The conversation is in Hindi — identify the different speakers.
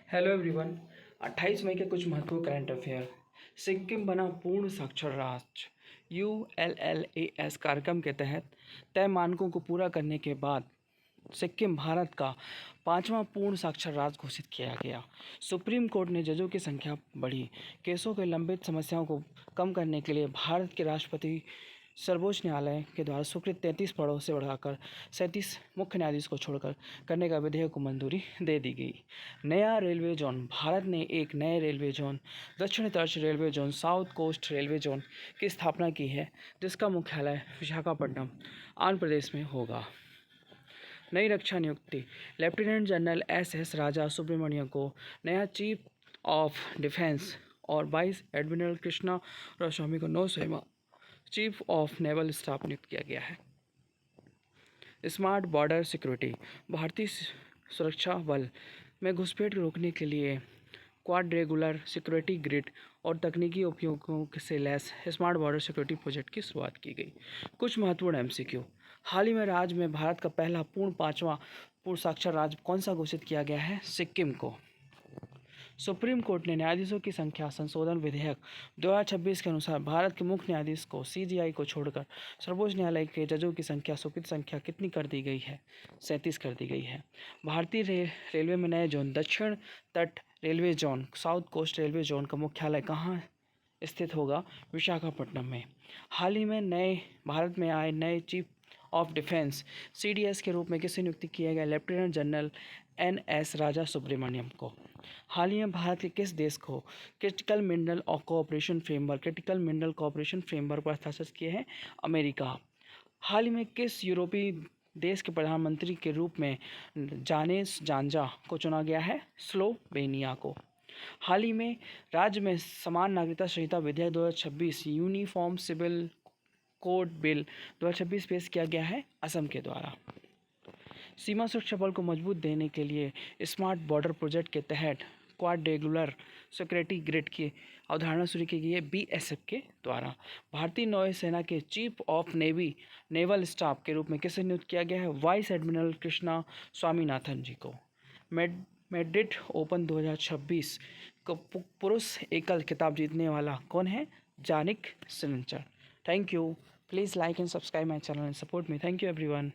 Speaker 1: Hello everyone. 28 मई के कुछ महत्वपूर्ण करंट अफेयर। सिक्किम बना पूर्ण साक्षर राज्य। ULLAS कार्यक्रम के तहत तय मानकों को पूरा करने के बाद सिक्किम भारत का 5वां पूर्ण साक्षर राज्य घोषित किया गया। सुप्रीम कोर्ट ने जजों की संख्या बढ़ी। केसों के लंबित समस्याओं को कम करने के लिए भारत के राष्ट्रपति सर्वोच्च न्यायालय के द्वारा स्वीकृत 33 पदों से बढ़ाकर 37 मुख्य न्यायाधीश को छोड़कर करने का विधेयक को मंजूरी दे दी गई। नया रेलवे जोन। भारत ने एक नए रेलवे जोन दक्षिण तर्ज railway zone south coast railway zone की स्थापना की है, जिसका मुख्यालय विशाखापट्टनम आंध्र प्रदेश में होगा। नई रक्षा नियुक्ति। लेफ्टिनेंट जनरल SS राजा सुब्रमण्यम को नया चीफ ऑफ डिफेंस और वाइस एडमिरल कृष्णा रामास्वामी को नौसेना चीफ ऑफ नेवल स्टाफ नियुक्त किया गया है। Smart border security. भारतीय सुरक्षा बल में घुसपैठ रोकने के लिए क्वाड्रेगुलर सिक्योरिटी ग्रिड और तकनीकी उपयोगों से lace smart border security project की शुरुआत की गई। कुछ महत्वपूर्ण MCQ। हाल ही में राज्य में भारत का पहला पांचवा पूर्ण साक्षर राज्य कौन सा घोषित किया गया है? सिक्किम को। सुप्रीम कोर्ट ने न्यायाधीशों की संख्या संशोधन विधेयक 2026 के अनुसार भारत के मुख्य न्यायाधीश को CJI को छोड़कर सर्वोच्च न्यायालय के जजों की संख्या स्वीकृत संख्या कितनी कर दी गई है? 37 कर दी गई है। भारतीय रेलवे में नए जोन दक्षिण तट railway zone south coast railway zone का मुख्यालय कहाँ स्थित होगा? विशाखापट्टनम में। हाल ही में भारत में आए नए चीफ ऑफ डिफेंस CDS के रूप में किसे नियुक्त किया गया? लेफ्टिनेंट जनरल NS राजा सुब्रमण्यम को। हाल ही में भारत के किस देश को क्रिटिकल मिनरल कोऑपरेशन फ्रेमवर्क पर हस्ताक्षर किए हैं? अमेरिका। हाल ही में किस यूरोपीय देश के प्रधानमंत्री के रूप में जानेस जांजा को चुना गया है? स्लोवेनिया को। हाल ही में राज्य में समान नागरिकता संहिता विधेयक 2026 यूनिफॉर्म सिविल कोड बिल 2026 पेश किया गया है असम के द्वारा। सीमा सुरक्षा बल को मजबूत देने के लिए स्मार्ट बॉर्डर प्रोजेक्ट के तहत क्वाड्रेगुलर सिक्योरिटी ग्रिड की अवधारणा शुरू की गई है BSF के द्वारा। भारतीय नौसेना के चीफ ऑफ नेवल स्टाफ के रूप में किसे नियुक्त किया गया है? वाइस एडमिरल कृष्णा स्वामीनाथन जी को। मैड्रिड ओपन 2026 को पुरुष एकल खिताब जीतने वाला कौन है? Jannik Sinner. Thank you. Please like and subscribe my channel and support me. Thank you everyone.